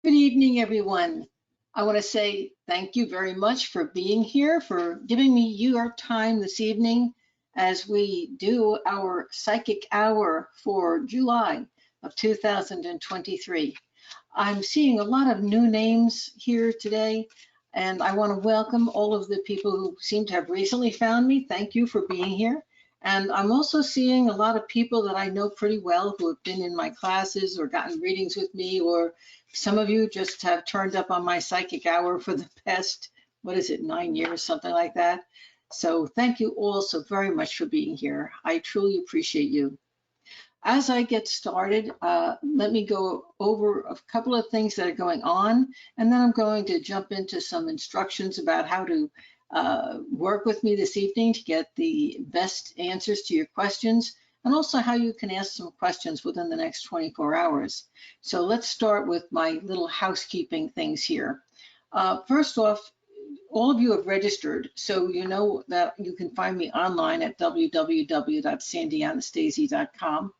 Good evening, everyone. I want to say thank you very much for being here, for giving me your time this evening as we do our psychic hour for July of 2023. I'm seeing a lot of new names here today, and I want to welcome all of the people who seem to have recently found me. Thank you for being here. And I'm also seeing a lot of people that I know pretty well who have been in my classes or gotten readings with me, or some of you just have turned up on my psychic hour for the past, 9 years, something like that. So thank you all so very much for being here. I truly appreciate you. As I get started, let me go over a couple of things that are going on, and then I'm going to jump into some instructions about how to work with me this evening to get the best answers to your questions, and also how you can ask some questions within the next 24 hours. So let's start with my little housekeeping things here. First off, all of you have registered, so you know that you can find me online at www.sandyanastasi.com.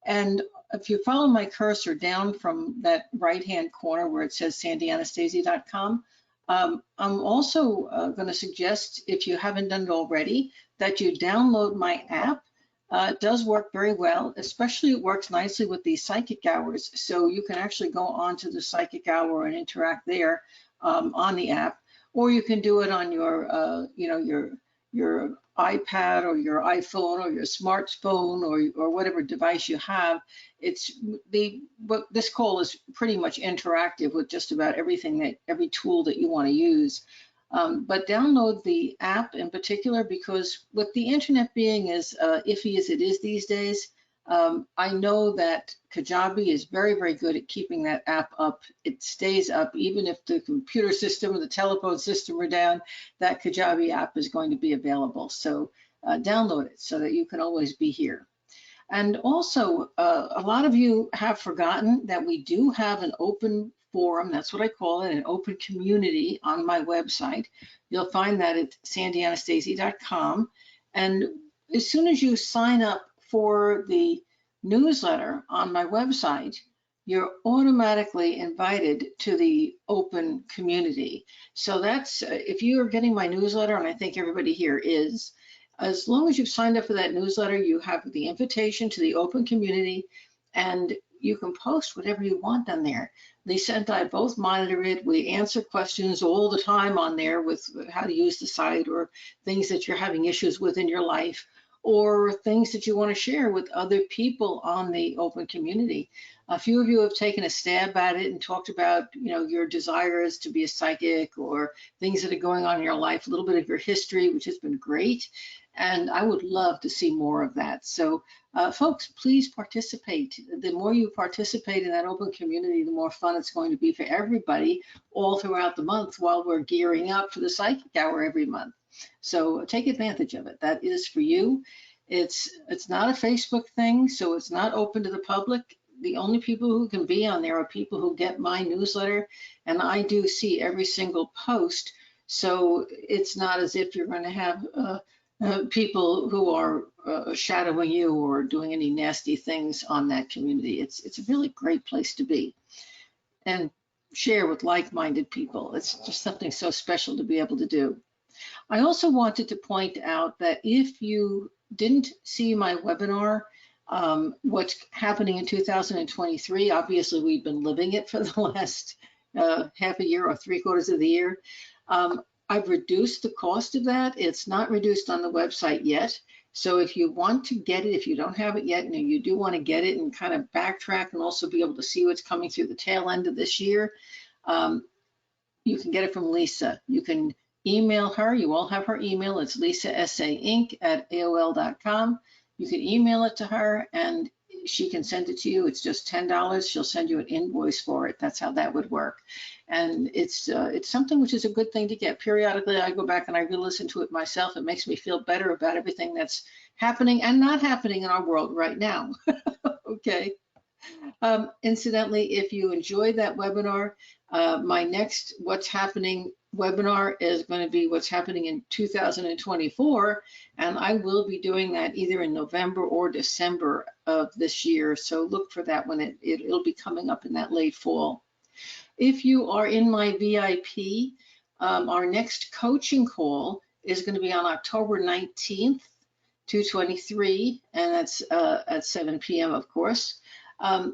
And if you follow my cursor down from that right-hand corner where it says sandyanastasi.com, I'm also going to suggest, if you haven't done it already, that you download my app. It does work very well, especially it works nicely with these psychic hours. So you can actually go on to the psychic hour and interact there on the app, or you can do it on your, your iPad or your iPhone or your smartphone or whatever device you have. But this call is pretty much interactive with just about every tool that you want to use. But download the app in particular, because with the internet being as iffy as it is these days, I know that Kajabi is very, very good at keeping that app up. It stays up even if the computer system or the telephone system are down. That Kajabi app is going to be available. So download it so that you can always be here. And also, a lot of you have forgotten that we do have an open forum, that's what I call it, an open community on my website. You'll find that at sandyanastasi.com. And as soon as you sign up for the newsletter on my website, you're automatically invited to the open community. So that's, if you are getting my newsletter, and I think everybody here is, as long as you've signed up for that newsletter, you have the invitation to the open community, and you can post whatever you want on there. Lisa and I both monitor it. We answer questions all the time on there with how to use the site, or things that you're having issues with in your life, or things that you want to share with other people on the open community. A few of you have taken a stab at it and talked about, your desires to be a psychic, or things that are going on in your life, a little bit of your history, which has been great. And I would love to see more of that. So folks, please participate. The more you participate in that open community, the more fun it's going to be for everybody all throughout the month while we're gearing up for the psychic hour every month. So take advantage of it. That is for you. It's not a Facebook thing, so it's not open to the public. The only people who can be on there are people who get my newsletter, and I do see every single post. So it's not as if you're going to have people who are shadowing you or doing any nasty things on that community. It's a really great place to be and share with like-minded people. It's just something so special to be able to do. I also wanted to point out that if you didn't see my webinar, what's happening in 2023, obviously we've been living it for the last half a year or 3/4 of the year. I've reduced the cost of that. It's not reduced on the website yet. So if you want to get it, if you don't have it yet, and you do want to get it and kind of backtrack and also be able to see what's coming through the tail end of this year, you can get it from Lisa. You can email her. You all have her email. It's lisasainc@aol.com. You can email it to her and she can send it to you. It's just $10. She'll send you an invoice for it. That's how that would work. And it's something which is a good thing to get. Periodically, I go back and I re-listen to it myself. It makes me feel better about everything that's happening and not happening in our world right now. Okay. Incidentally, if you enjoyed that webinar, my next What's Happening webinar is going to be What's Happening in 2024, and I will be doing that either in November or December of this year. So look for that when it'll be coming up in that late fall. If you are in my VIP, our next coaching call is going to be on October 19th, 223, and that's at 7 p.m. of course.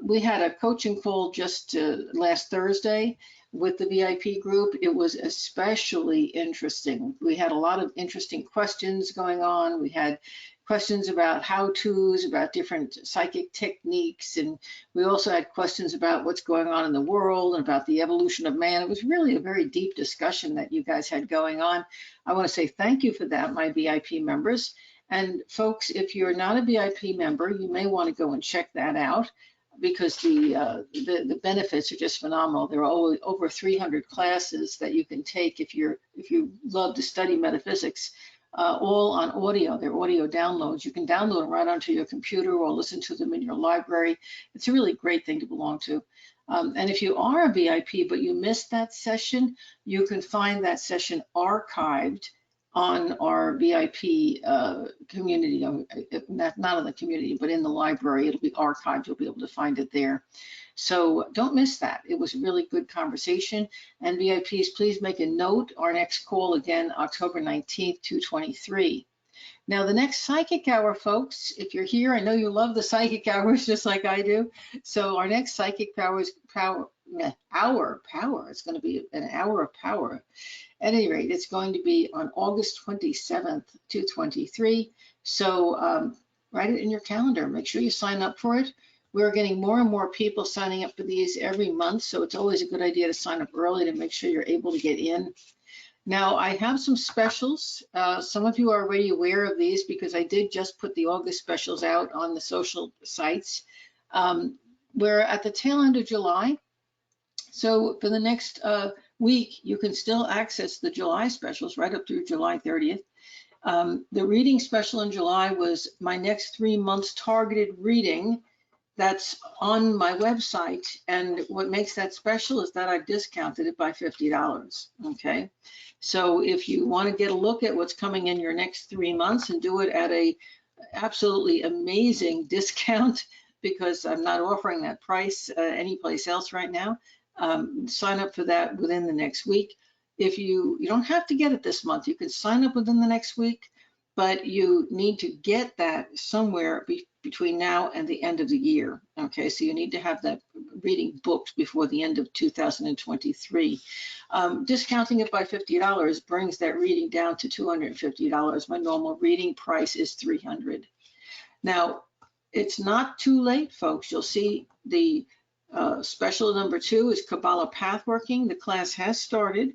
We had a coaching call just last Thursday with the VIP group. It was especially interesting. We had a lot of interesting questions going on. We had questions about how-tos, about different psychic techniques, and we also had questions about what's going on in the world and about the evolution of man. It was really a very deep discussion that you guys had going on. I want to say thank you for that, my VIP members. And folks, if you're not a VIP member, you may want to go and check that out, because the benefits are just phenomenal. There are over 300 classes that you can take if you love to study metaphysics, all on audio. They're audio downloads. You can download them right onto your computer or listen to them in your library. It's a really great thing to belong to. And if you are a VIP but you missed that session, you can find that session archived on our VIP community, not in the community, but in the library. It'll be archived. You'll be able to find it there. So don't miss that. It was a really good conversation. And VIPs, please make a note. Our next call again, October 19th, 223. Now, the next psychic hour, folks, if you're here, I know you love the psychic hours just like I do. So our next psychic hour is power. It's going to be an hour of power. At any rate, it's going to be on August 27th, 223. So write it in your calendar. Make sure you sign up for it. We're getting more and more people signing up for these every month, so it's always a good idea to sign up early to make sure you're able to get in. Now, I have some specials. Some of you are already aware of these because I did just put the August specials out on the social sites. We're at the tail end of July. So for the next week, you can still access the July specials right up through July 30th. The reading special in July was my next 3 months targeted reading. That's on my website, and what makes that special is that I've discounted it by $50, okay? So if you want to get a look at what's coming in your next 3 months and do it at a absolutely amazing discount, because I'm not offering that price anyplace else right now, sign up for that within the next week. If you don't have to get it this month, you can sign up within the next week, but you need to get that somewhere between now and the end of the year. Okay, so you need to have that reading booked before the end of 2023. Discounting it by $50 brings that reading down to $250. My normal reading price is $300. Now, it's not too late, folks. You'll see the special number 2 is Kabbalah Pathworking. The class has started.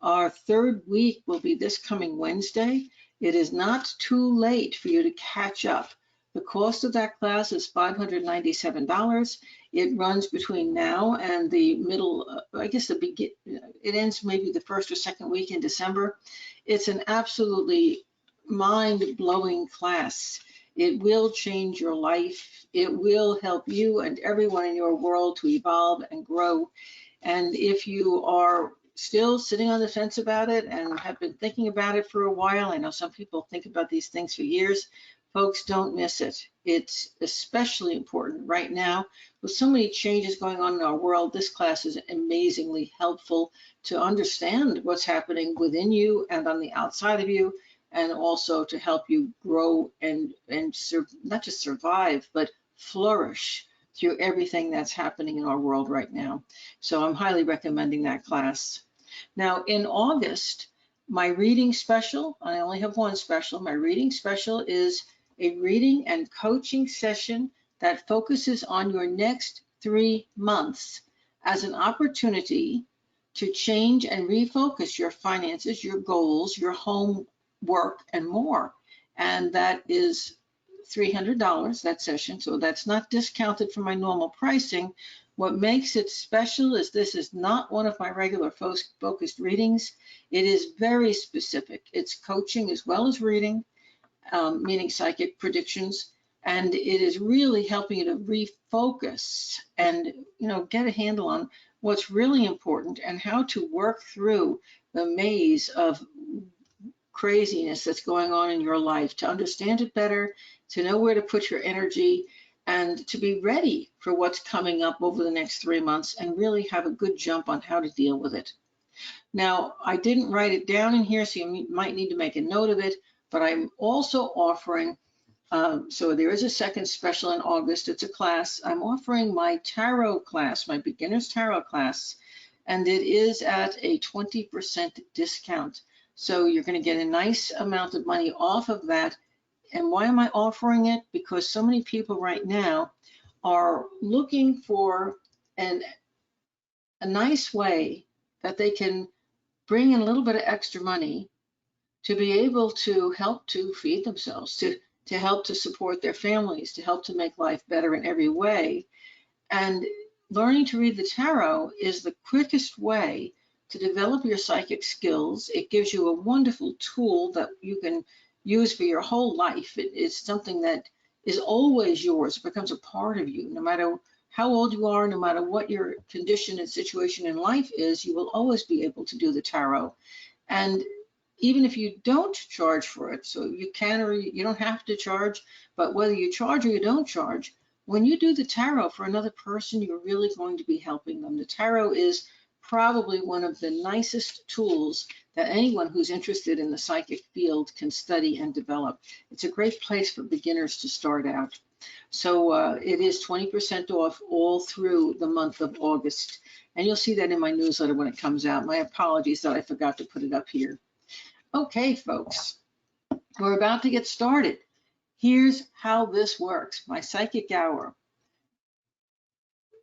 Our 3rd week will be this coming Wednesday. It is not too late for you to catch up. The cost of that class is $597. It runs between now and the middle, it ends maybe the 1st or 2nd week in December. It's an absolutely mind-blowing class. It will change your life. It will help you and everyone in your world to evolve and grow. And if you are still sitting on the fence about it and have been thinking about it for a while, I know some people think about these things for years, folks, don't miss it. It's especially important right now with so many changes going on in our world. This class is amazingly helpful to understand what's happening within you and on the outside of you, and also to help you grow and not just survive, but flourish through everything that's happening in our world right now. So I'm highly recommending that class. Now, in August, my reading special, I only have one special, my reading special is a reading and coaching session that focuses on your next 3 months as an opportunity to change and refocus your finances, your goals, your home work, and more. And that is $300, that session, so that's not discounted from my normal pricing. What makes it special is this is not one of my regular focused readings. It is very specific. It's coaching as well as reading, meaning psychic predictions, and it is really helping you to refocus and get a handle on what's really important and how to work through the maze of craziness that's going on in your life, to understand it better, to know where to put your energy, and to be ready for what's coming up over the next 3 months and really have a good jump on how to deal with it. Now, I didn't write it down in here, so you might need to make a note of it, but I'm also offering, so there is a second special in August. It's a class. I'm offering my tarot class, my beginner's tarot class, and it is at a 20% discount. So you're going to get a nice amount of money off of that. And why am I offering it? Because so many people right now are looking for a nice way that they can bring in a little bit of extra money to be able to help to feed themselves, to help to support their families, to help to make life better in every way. And learning to read the tarot is the quickest way to develop your psychic skills. It gives you a wonderful tool that you can use for your whole life. It is something that is always yours. It becomes a part of you. No matter how old you are, no matter what your condition and situation in life is, you will always be able to do the tarot. And even if you don't charge for it, so you can or you don't have to charge, but whether you charge or you don't charge, when you do the tarot for another person, you're really going to be helping them. The tarot is probably one of the nicest tools that anyone who's interested in the psychic field can study and develop. It's a great place for beginners to start out. So it is 20% off all through the month of August. And you'll see that in my newsletter when it comes out. My apologies that I forgot to put it up here. Okay, folks, we're about to get started. Here's how this works, my psychic hour.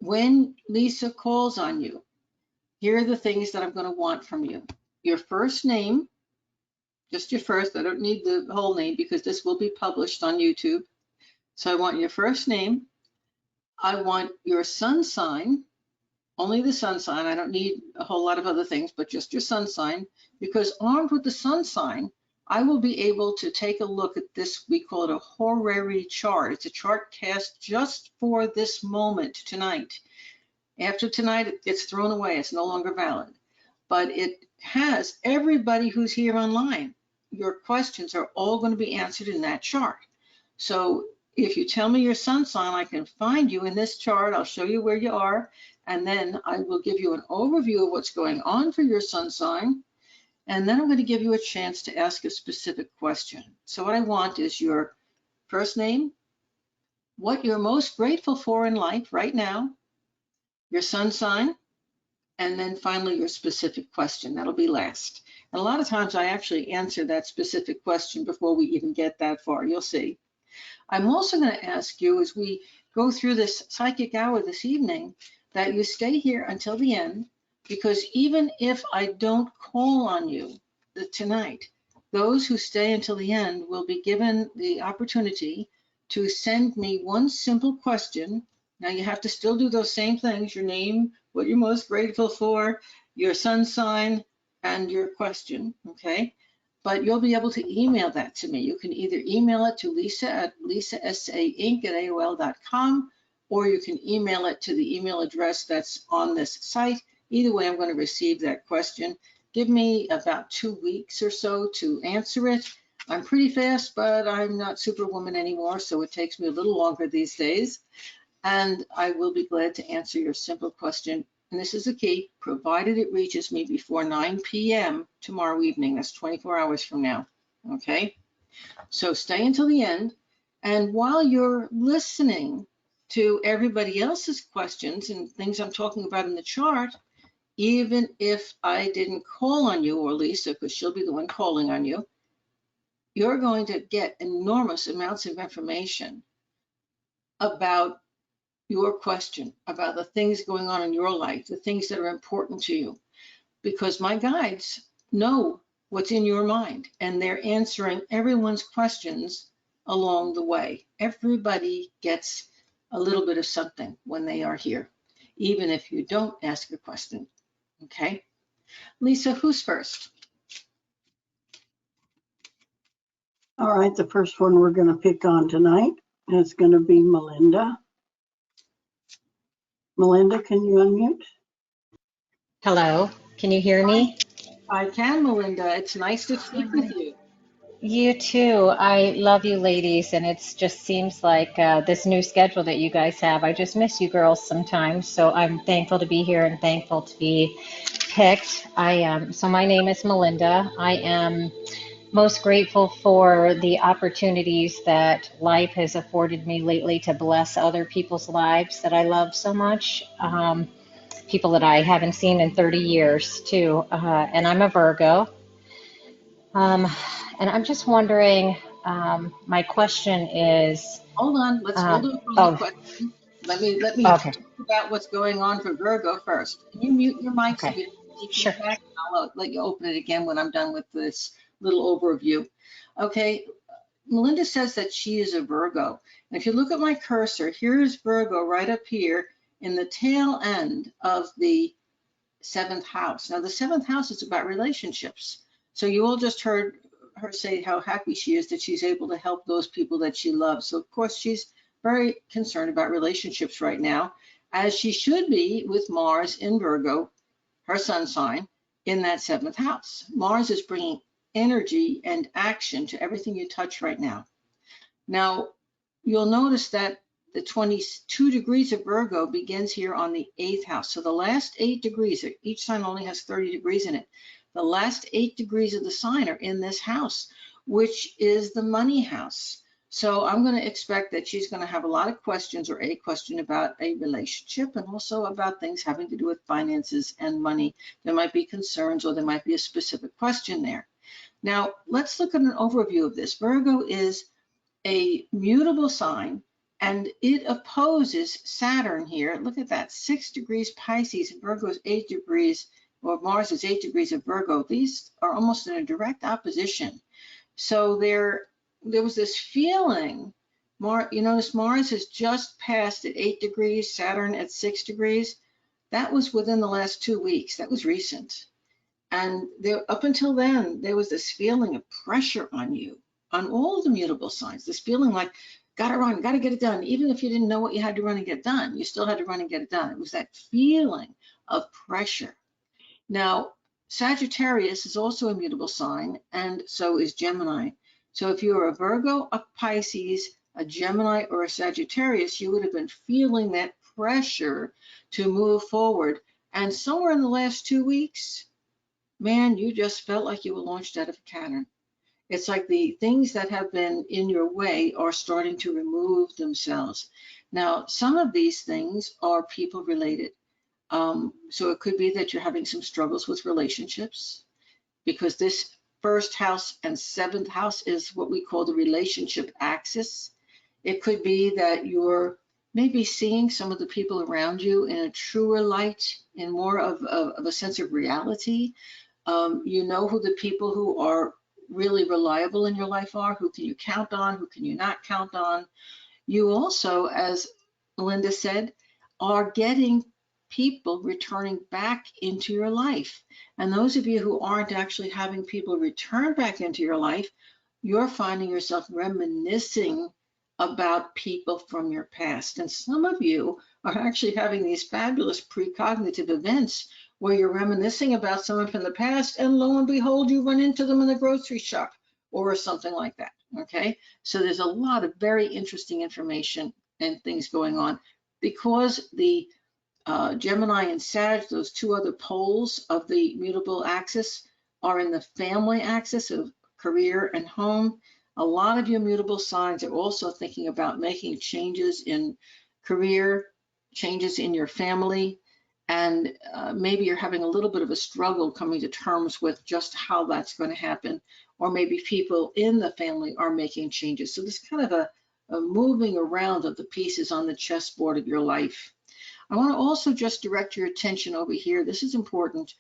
When Lisa calls on you, here are the things that I'm going to want from you. Your first name, just your first. I don't need the whole name because this will be published on YouTube. So I want your first name. I want your sun sign, only the sun sign. I don't need a whole lot of other things, but just your sun sign, because armed with the sun sign, I will be able to take a look at this. We call it a horary chart. It's a chart cast just for this moment tonight. After tonight, it gets thrown away. It's no longer valid. But it has everybody who's here online. Your questions are all going to be answered in that chart. So if you tell me your sun sign, I can find you in this chart. I'll show you where you are. And then I will give you an overview of what's going on for your sun sign. And then I'm going to give you a chance to ask a specific question. So what I want is your first name, what you're most grateful for in life right now, your sun sign, and then finally your specific question. That'll be last. And a lot of times I actually answer that specific question before we even get that far. You'll see. I'm also going to ask you, as we go through this psychic hour this evening, that you stay here until the end, because even if I don't call on you tonight, those who stay until the end will be given the opportunity to send me one simple question. Now you have to still do those same things: your name, what you're most grateful for, your sun sign, and your question, okay? But you'll be able to email that to me. You can either email it to Lisa at lisasainc@aol.com, or you can email it to the email address that's on this site. Either way, I'm going to receive that question. Give me about 2 weeks or so to answer it. I'm pretty fast, but I'm not Superwoman anymore, so it takes me a little longer these days. And I will be glad to answer your simple question. And this is the key, provided it reaches me before 9 p.m. tomorrow evening. That's 24 hours from now, okay? So stay until the end. And while you're listening to everybody else's questions and things I'm talking about in the chart, even if I didn't call on you or Lisa, because she'll be the one calling on you, you're going to get enormous amounts of information about your question, about the things going on in your life, the things that are important to you, because my guides know what's in your mind and they're answering everyone's questions along the way. Everybody gets a little bit of something when they are here, even if you don't ask a question, okay? Lisa, who's first? All right, the first one we're going to pick on tonight is going to be Melinda. Melinda, can you unmute? Hello, can you hear me? I can, Melinda. It's nice to speak with you. You too. I love you ladies, and it just seems like this new schedule that you guys have. I just miss you girls sometimes. So I'm thankful to be here and thankful to be picked. So my name is Melinda. I am most grateful for the opportunities that life has afforded me lately to bless other people's lives that I love so much. People that I haven't seen in 30 years too. And I'm a Virgo. Um, and I'm just wondering, my question is, Hold on, let's hold um, on for that oh, question. Let me okay, talk about what's going on for Virgo first. Can you mute your mic so okay, we don't have any sure. feedback? I'll let you open it again when I'm done with this little overview. Okay, Melinda says that she is a Virgo. And if you look at my cursor, here's Virgo right up here in the tail end of the seventh house. Now, the seventh house is about relationships. So you all just heard her say how happy she is that she's able to help those people that she loves. So, of course, she's very concerned about relationships right now, as she should be with Mars in Virgo, her sun sign, in that seventh house. Mars is bringing energy and action to everything you touch right now. Now, you'll notice that the 22 degrees of Virgo begins here on the eighth house. So the last 8 degrees, each sign only has 30 degrees in it. The last 8 degrees of the sign are in this house, which is the money house. So I'm going to expect that she's going to have a lot of questions, or a question about a relationship, and also about things having to do with finances and money. There might be concerns, or there might be a specific question there. Now, let's look at an overview of this. Virgo is a mutable sign, and it opposes Saturn here. Look at that, 6 degrees Pisces, and Virgo is 8 degrees, or Mars is 8 degrees of Virgo. These are almost in a direct opposition. So there was this feeling, you notice Mars has just passed at 8 degrees, Saturn at 6 degrees. That was within the last 2 weeks. That was recent. And there, up until then, there was this feeling of pressure on you, on all the mutable signs, this feeling like, gotta run, gotta get it done. Even if you didn't know what you had to run and get done, you still had to run and get it done. It was that feeling of pressure. Now, Sagittarius is also a mutable sign, and so is Gemini. So if you are a Virgo, a Pisces, a Gemini, or a Sagittarius, you would have been feeling that pressure to move forward. And somewhere in the last 2 weeks, man, you just felt like you were launched out of a cannon. It's like the things that have been in your way are starting to remove themselves. Now, some of these things are people related. So it could be that you're having some struggles with relationships, because this first house and seventh house is what we call the relationship axis. It could be that you're maybe seeing some of the people around you in a truer light, in more of a sense of reality. You know who the people who are really reliable in your life are, who can you count on, who can you not count on. You also, as Linda said, are getting people returning back into your life. And those of you who aren't actually having people return back into your life, you're finding yourself reminiscing about people from your past. And some of you are actually having these fabulous precognitive events where you're reminiscing about someone from the past, and lo and behold, you run into them in the grocery shop or something like that. Okay, so there's a lot of very interesting information and things going on, because the Gemini and Sag, those two other poles of the mutable axis, are in the family axis of career and home. A lot of your mutable signs are also thinking about making changes in career, changes in your family, and maybe you're having a little bit of a struggle coming to terms with just how that's going to happen, or maybe people in the family are making changes. So there's kind of a moving around of the pieces on the chessboard of your life. I want to also just direct your attention over here. This is important.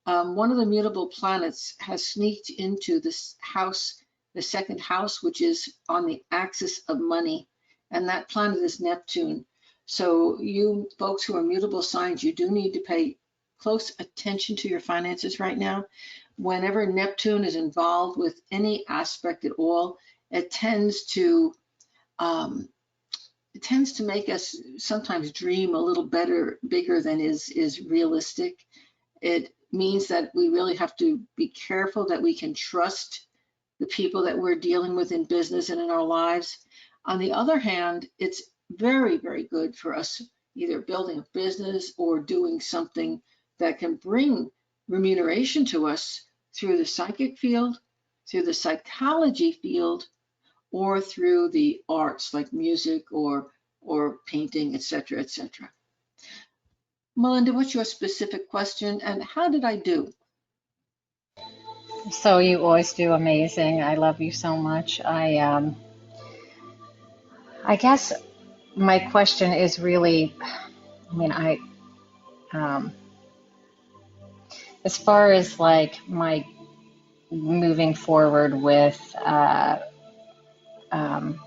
One of the mutable planets has sneaked into this house, the second house, which is on the axis of money, and that planet is Neptune. So you folks who are mutable signs, you do need to pay close attention to your finances right now. Whenever Neptune is involved with any aspect at all, it tends to um, make us sometimes dream a little better, bigger than is realistic. It means that we really have to be careful that we can trust the people that we're dealing with in business and in our lives. On the other hand, it's very, very good for us either building a business or doing something that can bring remuneration to us through the psychic field, through the psychology field, or through the arts like music or painting, etc., etc. Melinda, what's your specific question and how did I do? So you always do amazing. I love you so much. I guess my question is really, I mean, um, as far as like my moving forward with um,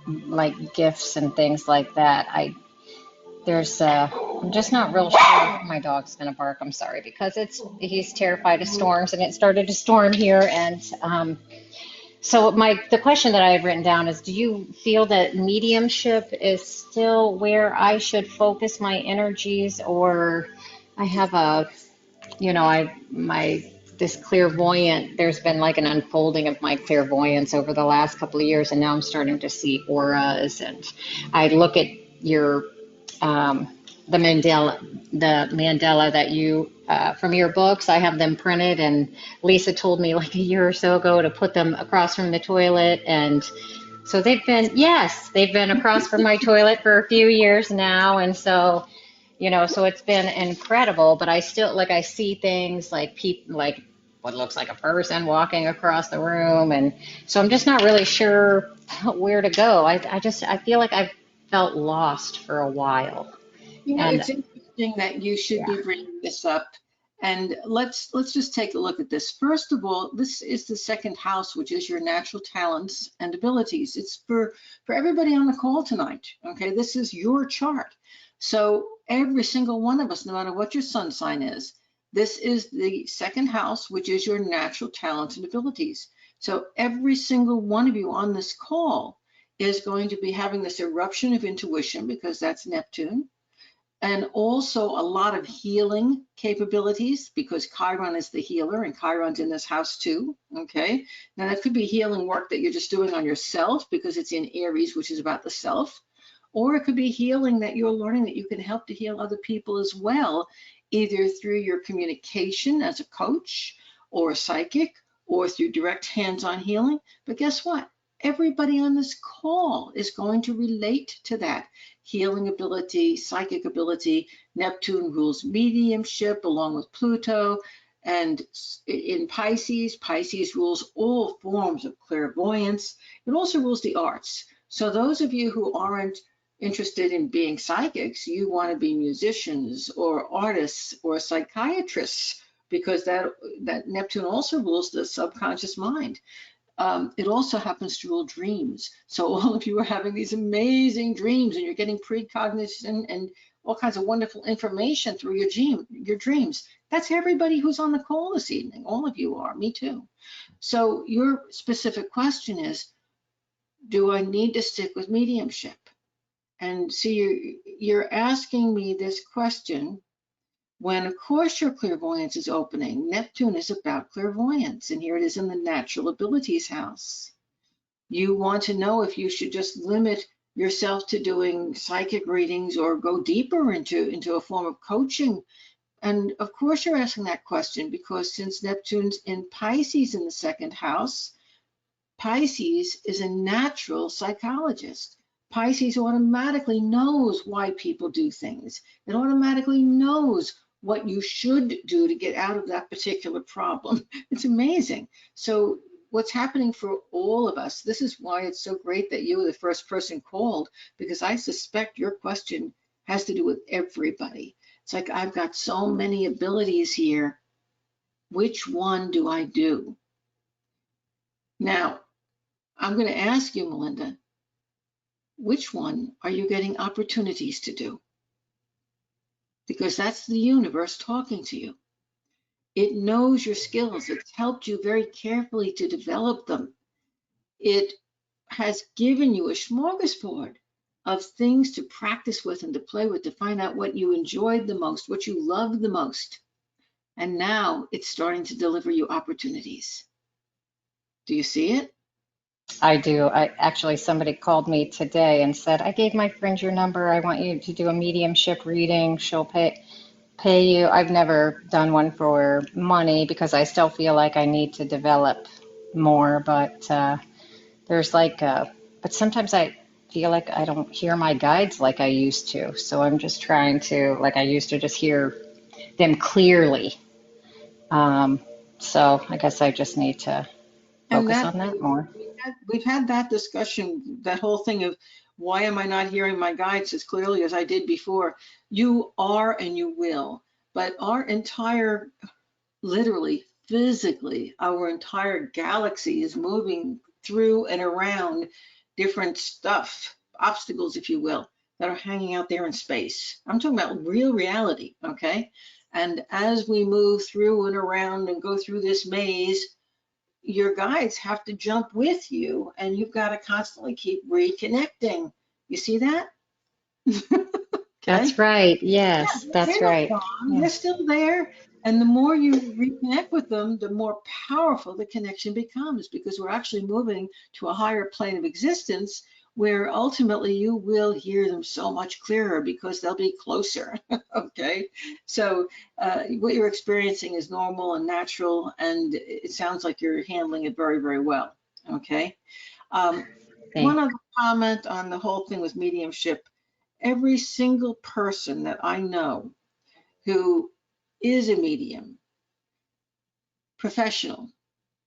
like gifts and things like that, I'm just not real sure. My dog's gonna bark. I'm sorry because he's terrified of storms and it started to storm here. And so the question that I had written down is, do you feel that mediumship is still where I should focus my energies, or I have this clairvoyant, there's been like an unfolding of my clairvoyance over the last couple of years, and now I'm starting to see auras, and I look at your the mandala that you from your books. I have them printed, and Lisa told me like a year or so ago to put them across from the toilet, and so they've been across from my toilet for a few years now, and so so it's been incredible. But I still I see things like people like what looks like a person walking across the room, and so I'm just not really sure where to go. I feel like I've felt lost for a while. And It's interesting that you should yeah. be bringing this up. And let's just take a look at this. First of all, this is the second house, which is your natural talents and abilities. It's for everybody on the call tonight. Okay, this is your chart. So every single one of us, no matter what your sun sign is, this is the second house, which is your natural talents and abilities. So every single one of you on this call is going to be having this eruption of intuition because that's Neptune, and also a lot of healing capabilities because Chiron is the healer and Chiron's in this house too. Okay, now that could be healing work that you're just doing on yourself because it's in Aries, which is about the self, or it could be healing that you're learning that you can help to heal other people as well, either through your communication as a coach or a psychic or through direct hands-on healing. But guess what? Everybody on this call is going to relate to that healing ability, psychic ability. Neptune rules mediumship along with Pluto. And in Pisces, Pisces rules all forms of clairvoyance. It also rules the arts. So those of you who aren't interested in being psychics, you want to be musicians or artists or psychiatrists because that Neptune also rules the subconscious mind. It also happens to rule dreams. So all of you are having these amazing dreams and you're getting precognition and all kinds of wonderful information through your dreams. That's everybody who's on the call this evening. All of you are, me too. So your specific question is, do I need to stick with mediumship? And see, you're asking me this question when, of course, your clairvoyance is opening. Neptune is about clairvoyance, and here it is in the natural abilities house. You want to know if you should just limit yourself to doing psychic readings or go deeper into a form of coaching. And of course, you're asking that question because since Neptune's in Pisces in the second house, Pisces is a natural psychologist. Pisces automatically knows why people do things. It automatically knows what you should do to get out of that particular problem. It's amazing. So what's happening for all of us, this is why it's so great that you were the first person called, because I suspect your question has to do with everybody. It's like, I've got so many abilities here. Which one do I do? Now, I'm going to ask you, Melinda, which one are you getting opportunities to do? Because that's the universe talking to you. It knows your skills. It's helped you very carefully to develop them. It has given you a smorgasbord of things to practice with and to play with to find out what you enjoyed the most, what you loved the most. And now it's starting to deliver you opportunities. Do you see it? I do. Somebody called me today and said, I gave my friend your number. I want you to do a mediumship reading. She'll pay you. I've never done one for money because I still feel like I need to develop more, but there's but sometimes I feel like I don't hear my guides like I used to. So I'm just trying to, like I used to just hear them clearly. So I guess I just need to And focus that on that more. we've had that discussion, that whole thing of why am I not hearing my guides as clearly as I did before? You are and you will, but our entire, literally, physically, our entire galaxy is moving through and around different stuff, obstacles, if you will, that are hanging out there in space. I'm talking about real reality, okay? And as we move through and around and go through this maze, your guides have to jump with you, and you've got to constantly keep reconnecting. You see that? Okay. That's right. Yeah, Yes, that's they're not right. gone. Yeah. They're still there. And the more you reconnect with them, the more powerful the connection becomes, because we're actually moving to a higher plane of existence where ultimately you will hear them so much clearer because they'll be closer. Okay. So what you're experiencing is normal and natural, and it sounds like you're handling it very, very well. Okay. Um, one Thank, other comment on the whole thing with mediumship. Every single person that I know who is a medium, professional,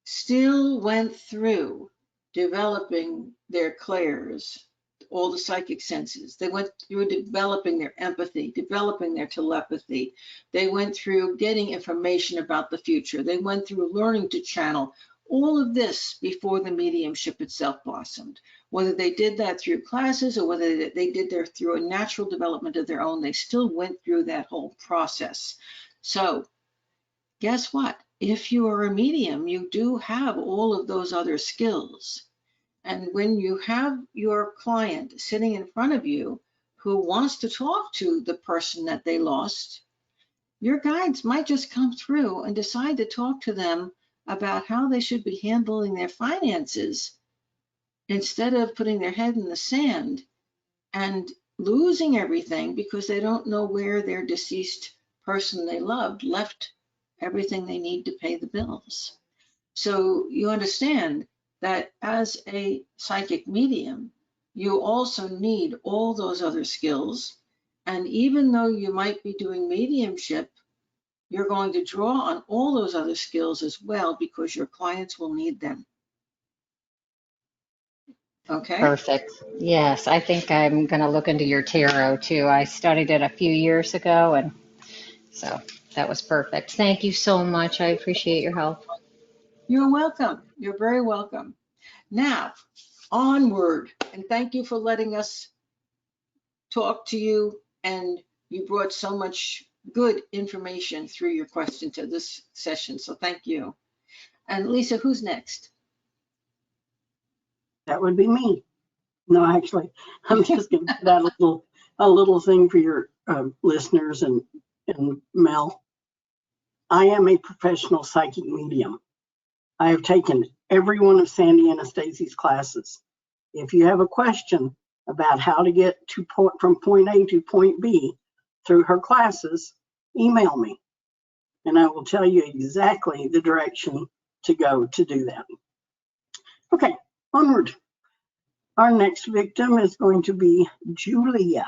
still went through developing their clairs, all the psychic senses. They went through developing their empathy, developing their telepathy. They went through getting information about the future. They went through learning to channel. All of this before the mediumship itself blossomed. Whether they did that through classes or whether they did there through a natural development of their own, they still went through that whole process. So guess what? If you are a medium, you do have all of those other skills. And when you have your client sitting in front of you who wants to talk to the person that they lost, your guides might just come through and decide to talk to them about how they should be handling their finances instead of putting their head in the sand and losing everything because they don't know where their deceased person they loved left everything they need to pay the bills. So you understand that as a psychic medium, you also need all those other skills. And even though you might be doing mediumship, you're going to draw on all those other skills as well because your clients will need them. Okay? perfect. Yes, I think I'm going to look into your tarot too. I studied it a few years ago, and so that was perfect. Thank you so much. I appreciate your help. You're welcome. You're very welcome. Now, onward. And thank you for letting us talk to you. And you brought so much good information through your question to this session. So thank you. And Lisa, who's next? That would be me. No, actually, I'm just going to put out a little thing for your listeners and Mel. I am a professional psychic medium. I have taken every one of Sandy Anastasi's classes. If you have a question about how to get from point A to point B through her classes, email me and I will tell you exactly the direction to go to do that. Okay, onward. Our next victim is going to be Julia.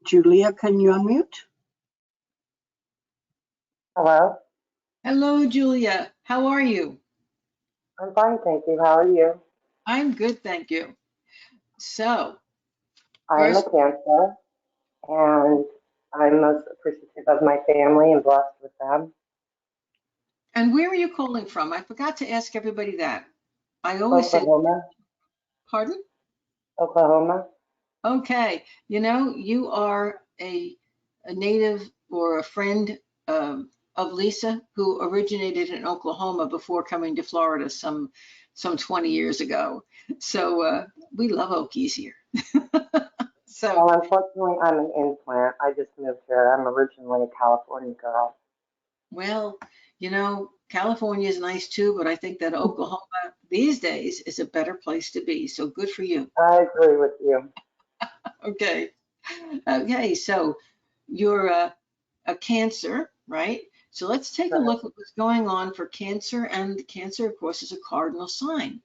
Julia, can you unmute? Hello, Hello, Julia. How are you? I'm fine, thank you. How are you? I'm good, thank you. So, I am a first, Cancer, and I'm most appreciative of my family and blessed with them. and where are you calling from? I forgot to ask everybody that. I always say, Oklahoma, pardon? Oklahoma. Okay, you are a native or a friend of Lisa, who originated in Oklahoma before coming to Florida some 20 years ago. So we love Okies here. So, Well, unfortunately, I'm an implant. I just moved here. I'm originally a California girl. well, You know, California is nice too, but I think that Oklahoma these days is a better place to be. So good for you. I agree with you. Okay. Okay, so you're a Cancer, right? So let's take a Right. look at what's going on for Cancer. And Cancer, of course, is a cardinal sign.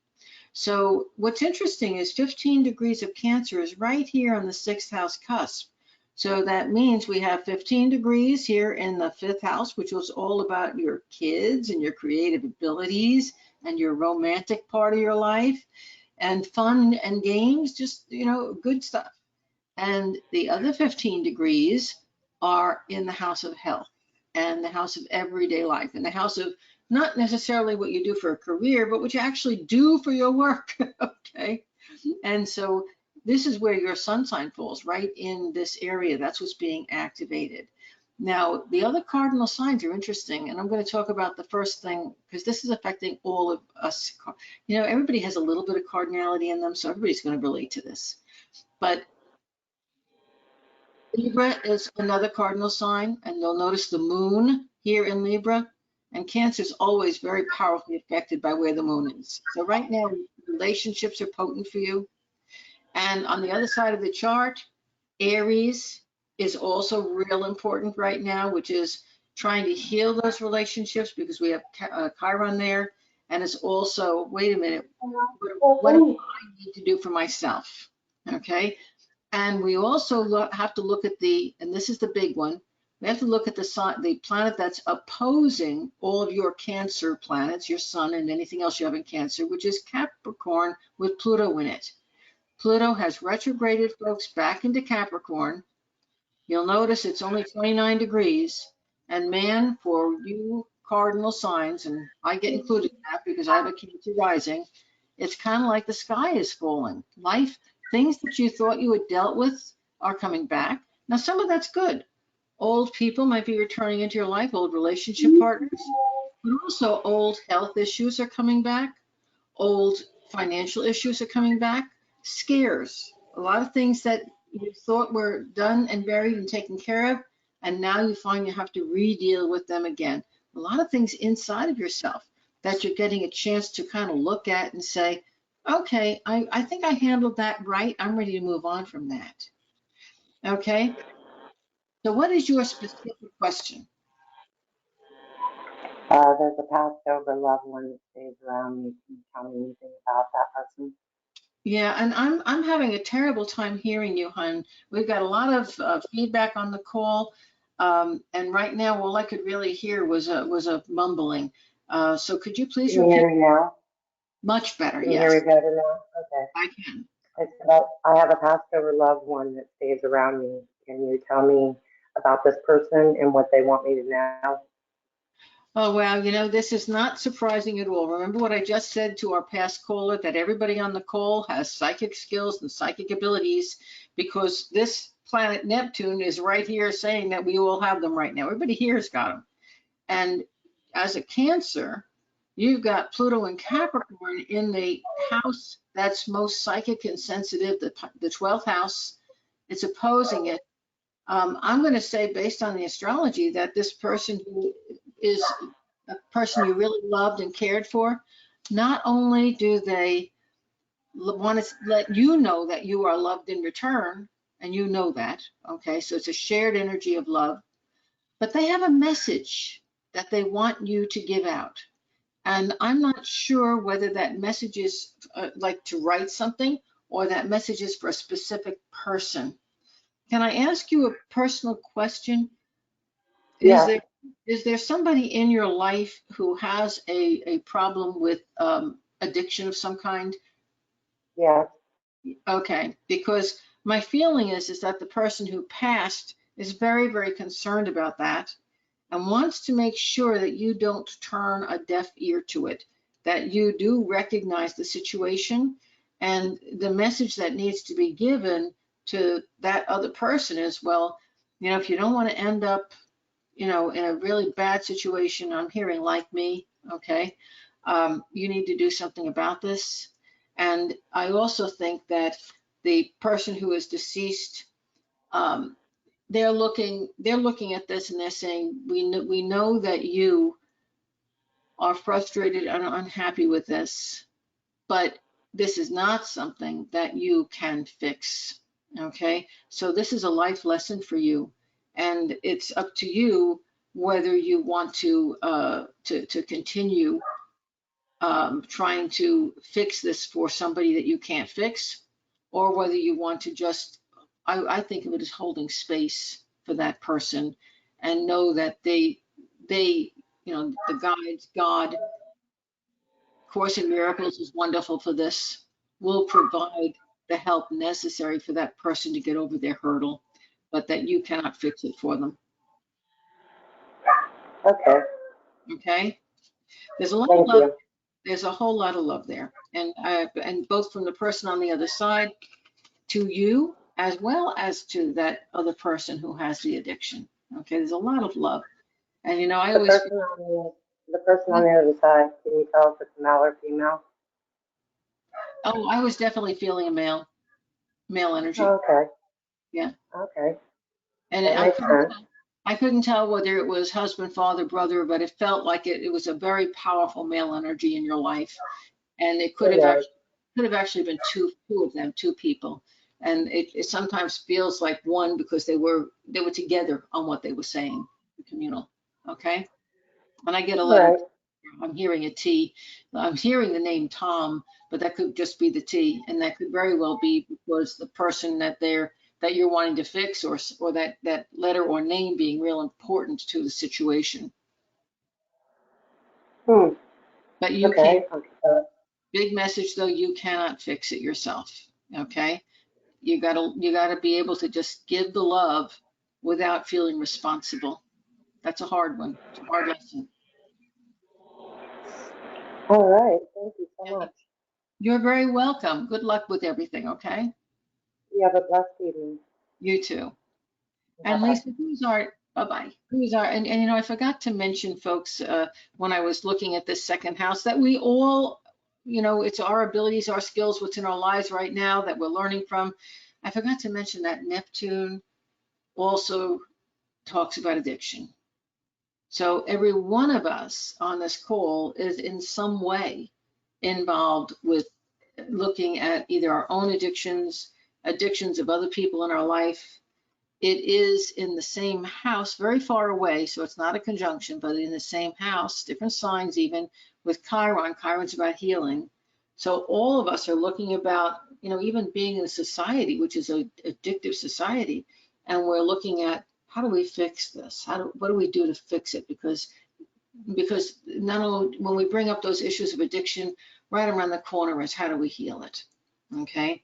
So what's interesting is 15 degrees of Cancer is right here on the 6th house cusp. So that means we have 15 degrees here in the 5th house, which was all about your kids and your creative abilities and your romantic part of your life and fun and games, just, you know, good stuff. And the other 15 degrees are in the house of health and the house of everyday life and the house of not necessarily what you do for a career, but what you actually do for your work. Okay. And so this is where your sun sign falls, right in this area. That's what's being activated. Now, the other cardinal signs are interesting, and I'm going to talk about the first thing because this is affecting all of us. You know, everybody has a little bit of cardinality in them, so everybody's going to relate to this. But Libra is another cardinal sign, and you'll notice the moon here in Libra. And Cancer is always very powerfully affected by where the moon is. So right now, relationships are potent for you. And on the other side of the chart, Aries is also real important right now, which is trying to heal those relationships because we have Chiron there. And it's also, wait a minute, what do I need to do for myself? Okay. And we also have to look at and this is the big one, we have to look at the planet that's opposing all of your Cancer planets, your sun and anything else you have in Cancer, which is Capricorn with Pluto in it. Pluto has retrograded folks back into Capricorn. You'll notice it's only 29 degrees. And man, for you cardinal signs, and I get included in that because I have a Cancer rising, it's kind of like the sky is falling. Life, things that you thought you had dealt with are coming back. Now, some of that's good. Old people might be returning into your life, old relationship partners, but also old health issues are coming back. Old financial issues are coming back. Scares, a lot of things that you thought were done and buried and taken care of, and now you find you have to re-deal with them again. A lot of things inside of yourself that you're getting a chance to kind of look at and say, okay, I think I handled that right. I'm ready to move on from that. Okay, so what is your specific question? There's a passed over loved one that stays around me. Can you tell me anything about that person? Yeah, and I'm having a terrible time hearing you, hon. We've got a lot of feedback on the call, and right now all I could really hear was a mumbling. So could you please Can you repeat? hear me now? Much better, Can you hear yes, me better now? Okay. I can. I said I have a passed over loved one that stays around me. Can you tell me about this person and what they want me to know? Oh, well, you know, this is not surprising at all. Remember what I just said to our past caller, that everybody on the call has psychic skills and psychic abilities because this planet Neptune is right here saying that we all have them right now. Everybody here has got them. And as a Cancer, you've got Pluto and Capricorn in the house that's most psychic and sensitive, the 12th house. It's opposing it. I'm going to say, based on the astrology, that this person who is a person you really loved and cared for, not only do they want to let you know that you are loved in return, and you know that, okay, so it's a shared energy of love, but they have a message that they want you to give out. And I'm not sure whether that message is like to write something or that message is for a specific person. Can I ask you a personal question? Is Yes, there somebody in your life who has a problem with addiction of some kind? yes, Okay, because my feeling is that the person who passed is very, very concerned about that and wants to make sure that you don't turn a deaf ear to it, that you do recognize the situation, and the message that needs to be given to that other person is, well, you know, if you don't want to end up, you know, in a really bad situation, I'm hearing like me, okay, you need to do something about this. And I also think that the person who is deceased, um, they're looking at this and they're saying, we know that you are frustrated and unhappy with this, but this is not something that you can fix. Okay, so this is a life lesson for you, and it's up to you whether you want to continue trying to fix this for somebody that you can't fix, or whether you want to just, I think of it as holding space for that person and know that they, the guides, God, Course in Miracles is wonderful for this, will provide the help necessary for that person to get over their hurdle, but that you cannot fix it for them. Okay. Okay? There's a lot of Thank love. you. There's a whole lot of love there, and both from the person on the other side to you, as well as to that other person who has the addiction. Okay, there's a lot of love, and I The always. person on the person on the other side, can you tell if it's male or female? Oh, I was definitely feeling a male energy. Okay. Yeah, Okay. and That makes sense. I couldn't tell whether it was husband, father, brother, but it felt like it was a very powerful male energy in your life, and it It was. could have actually been two of them, two people, and it sometimes feels like one because they were together on what they were saying, communal. Okay, when I get a All letter, right. I'm hearing a T. I'm hearing the name Tom, but that could just be the T, and that could very well be because the person that you're wanting to fix, or that letter or name being real important to the situation. Hmm. But you can't. Okay. Okay. Big message though, you cannot fix it yourself. Okay, you gotta be able to just give the love without feeling responsible. That's a hard one. It's a hard lesson. All right. Thank you so Yeah. much. You're very welcome. Good luck with everything. Okay, You have a blessed evening. you too. Bye And bye. Lisa, bye-bye. And I forgot to mention, folks, when I was looking at this second house, that we all, it's our abilities, our skills, what's in our lives right now that we're learning from. I forgot to mention that Neptune also talks about addiction. So every one of us on this call is in some way involved with looking at either our own addictions of other people in our life. It is in the same house, very far away, so it's not a conjunction, but in the same house, different signs even, with Chiron. Chiron's about healing. So all of us are looking about, even being in a society, which is an addictive society, and we're looking at how do we fix this? What do we do to fix it? Because not only when we bring up those issues of addiction, right around the corner is how do we heal it? Okay.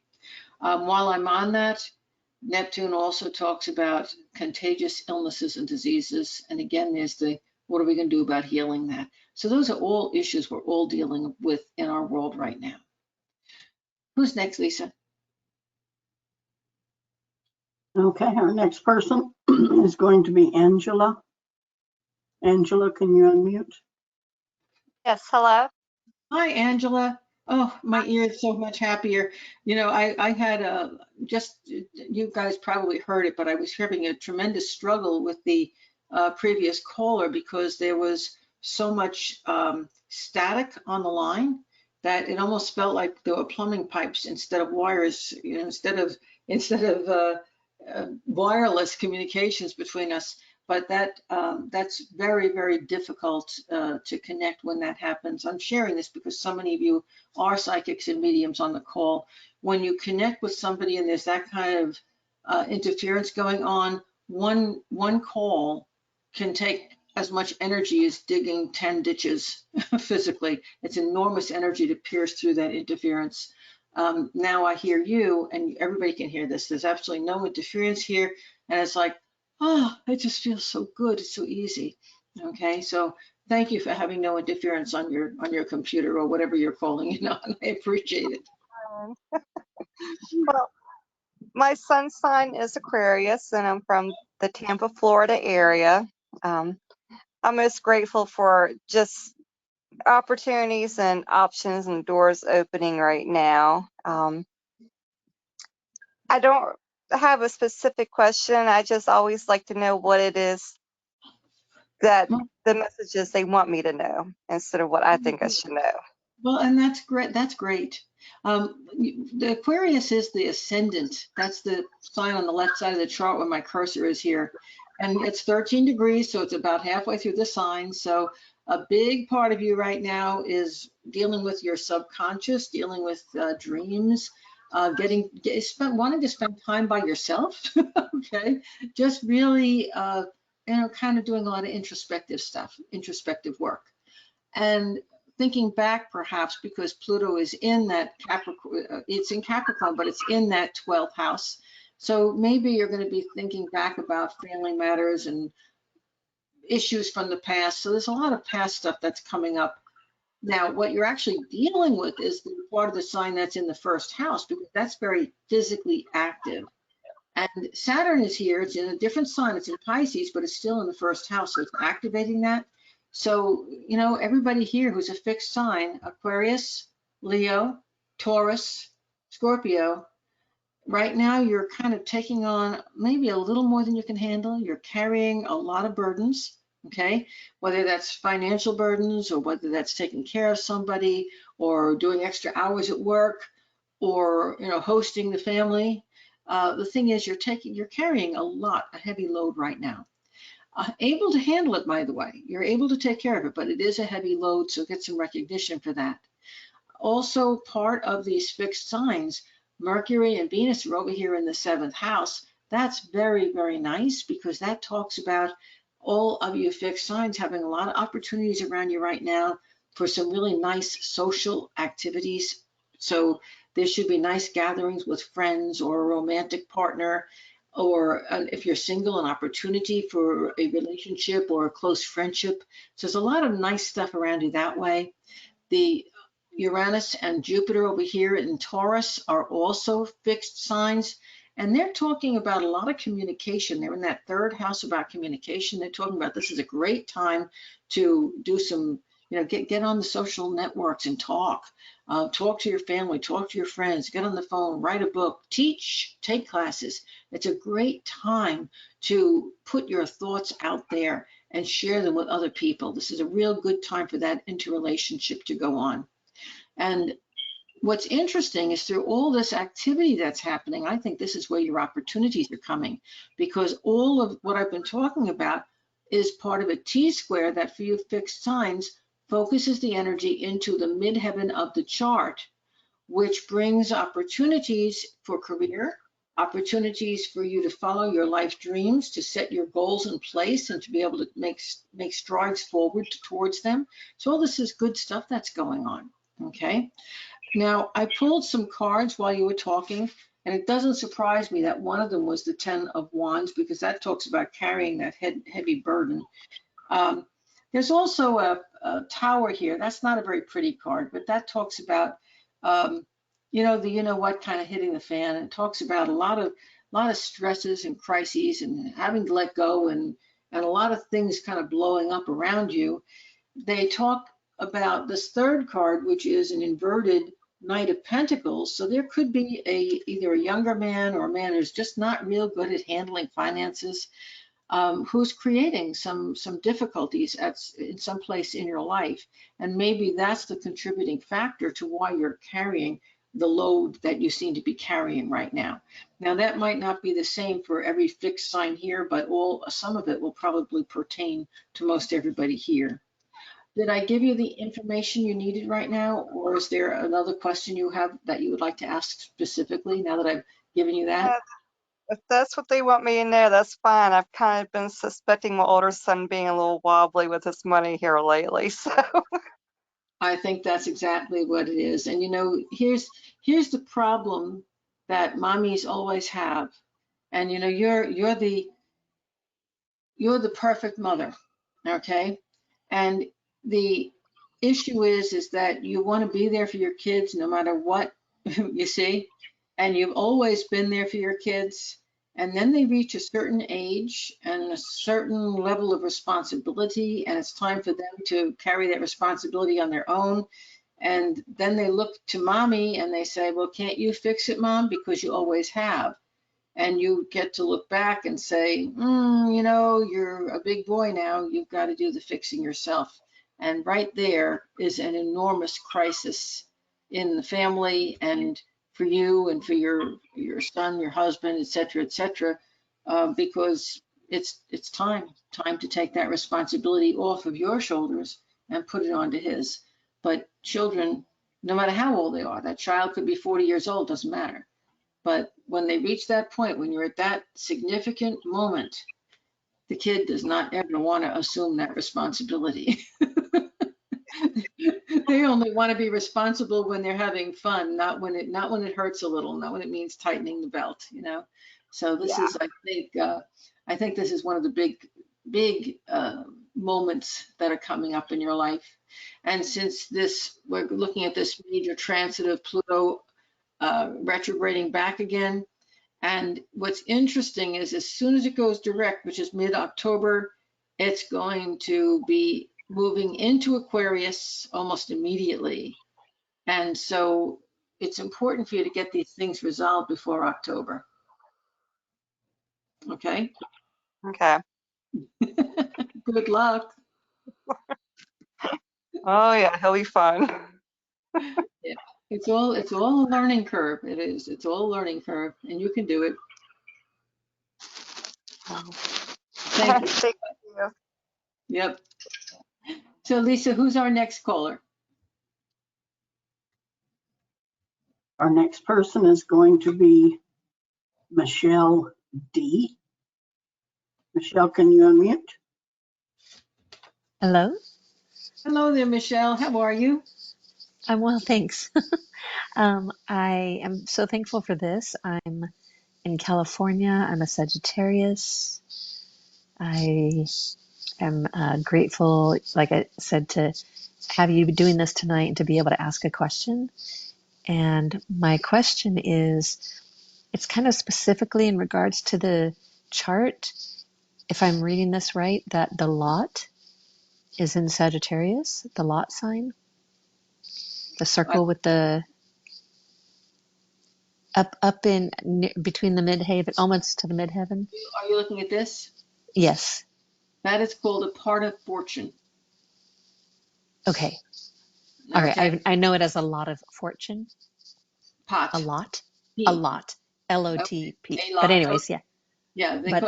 While I'm on that, Neptune also talks about contagious illnesses and diseases. And again, there's what are we going to do about healing that? So those are all issues we're all dealing with in our world right now. Who's next, Lisa? Okay, our next person is going to be Angela. Angela, can you unmute? Yes, hello. Hi, Angela. Oh, my ear is so much happier. I had you guys probably heard it, but I was having a tremendous struggle with the previous caller because there was so much static on the line that it almost felt like there were plumbing pipes instead of wires, instead of wireless communications between us. But that's very, very difficult to connect when that happens. I'm sharing this because so many of you are psychics and mediums on the call. When you connect with somebody and there's that kind of interference going on, one call can take as much energy as digging 10 ditches physically. It's enormous energy to pierce through that interference. Now I hear you, and everybody can hear this. There's absolutely no interference here, and it's like, oh, it just feels so good. It's so easy. Okay, so thank you for having no interference on your computer or whatever you're calling it on. I appreciate it. Well, my sun sign is Aquarius, and I'm from the Tampa, Florida area. I'm most grateful for just opportunities and options and doors opening right now. I don't have a specific question. I just always like to know what it is that Well, the messages they want me to know instead of what I think I should know. well, and that's great. That's great. The Aquarius is the ascendant. That's the sign on the left side of the chart where my cursor is here. And it's 13 degrees, so it's about halfway through the sign. So a big part of you right now is dealing with your subconscious, dealing with dreams, wanting to spend time by yourself. Okay, just really, kind of doing a lot of introspective stuff, introspective work. And thinking back perhaps because Pluto is in that Capricorn, it's in Capricorn, but it's in that 12th house. So maybe you're going to be thinking back about family matters and issues from the past. So there's a lot of past stuff that's coming up. Now, what you're actually dealing with is the part of the sign that's in the first house, because that's very physically active. And Saturn is here. It's in a different sign. It's in Pisces, but it's still in the first house. So it's activating that. So, everybody here who's a fixed sign, Aquarius, Leo, Taurus, Scorpio, right now you're kind of taking on maybe a little more than you can handle. You're carrying a lot of burdens, okay? Whether that's financial burdens or whether that's taking care of somebody or doing extra hours at work or, hosting the family. The thing is you're carrying a heavy load right now. Able to handle it, by the way. You're able to take care of it, but it is a heavy load, so get some recognition for that. Also, part of these fixed signs, Mercury and Venus are over here in the 7th house. That's very, very nice because that talks about all of you fixed signs having a lot of opportunities around you right now for some really nice social activities. So there should be nice gatherings with friends or a romantic partner, or if you're single, an opportunity for a relationship or a close friendship. So there's a lot of nice stuff around you that way. The Uranus and Jupiter over here in Taurus are also fixed signs, and they're talking about a lot of communication. They're in that 3rd house about communication. They're talking about this is a great time to do some, get on the social networks and talk. Talk to your family, talk to your friends, get on the phone, write a book, teach, take classes. It's a great time to put your thoughts out there and share them with other people. This is a real good time for that interrelationship to go on. And what's interesting is through all this activity that's happening, I think this is where your opportunities are coming, because all of what I've been talking about is part of a T-square that for you fixed signs focuses the energy into the midheaven of the chart, which brings opportunities for career, opportunities for you to follow your life dreams, to set your goals in place and to be able to make strides forward towards them. So all this is good stuff that's going on, okay? Now, I pulled some cards while you were talking, and it doesn't surprise me that one of them was the 10 of Wands, because that talks about carrying that heavy burden. There's also a tower here. That's not a very pretty card, but that talks about, the what kind of hitting the fan. And it talks about a lot of stresses and crises and having to let go and a lot of things kind of blowing up around you. They talk about this 3rd card, which is an inverted Knight of Pentacles. So there could be either a younger man or a man who's just not real good at handling finances, who's creating some difficulties in some place in your life. And maybe that's the contributing factor to why you're carrying the load that you seem to be carrying right now. Now, that might not be the same for every fixed sign here, but some of it will probably pertain to most everybody here. Did I give you the information you needed right now, or is there another question you have that you would like to ask specifically now that I've given you that? If that's what they want me to know, that's fine. I've kind of been suspecting my older son being a little wobbly with his money here lately. So I think that's exactly what it is. And here's the problem that mommies always have. And you're the perfect mother, okay? And the issue is that you want to be there for your kids no matter what, you see, and you've always been there for your kids. And then they reach a certain age and a certain level of responsibility, and it's time for them to carry that responsibility on their own. And then they look to mommy and they say, well, can't you fix it, mom? Because you always have. and you get to look back and say, you're a big boy now, you've got to do the fixing yourself. And right there is an enormous crisis in the family and for you and for your son, your husband, et cetera, because it's time to take that responsibility off of your shoulders and put it onto his. But children, no matter how old they are, that child could be 40 years old, doesn't matter. But when they reach that point, when you're at that significant moment, the kid does not ever want to assume that responsibility. They only want to be responsible when they're having fun, not when it hurts a little, not when it means tightening the belt, So this is, I think this is one of the big moments that are coming up in your life. And since we're looking at this major transit of Pluto retrograding back again. And what's interesting is as soon as it goes direct, which is mid-October, it's going to be moving into Aquarius almost immediately. And so it's important for you to get these things resolved before October. Okay? Okay. Good luck. Oh yeah, he'll be fun. Yeah. It's all a learning curve. It is. It's all a learning curve, and you can do it. Thank you. Thank you. Yep. So Lisa, who's our next caller? Our next person is going to be Michelle D. Michelle, can you unmute? Hello, Hello there, Michelle. How are you? I'm well, thanks. I am so thankful for this. I'm in California. I'm a Sagittarius. I am grateful, like I said, to have you doing this tonight and to be able to ask a question. And my question is, it's kind of specifically in regards to the chart. If I'm reading this right, that the lot is in Sagittarius, the lot sign, the circle with the up in between the midheaven, almost to the midheaven. Are you looking at this? Yes. That is called a part of fortune. Okay. All right. Okay. I know it as a lot of fortune. Pot. A lot. A P. lot. LOTP. A But lot. anyways, yeah. Yeah, But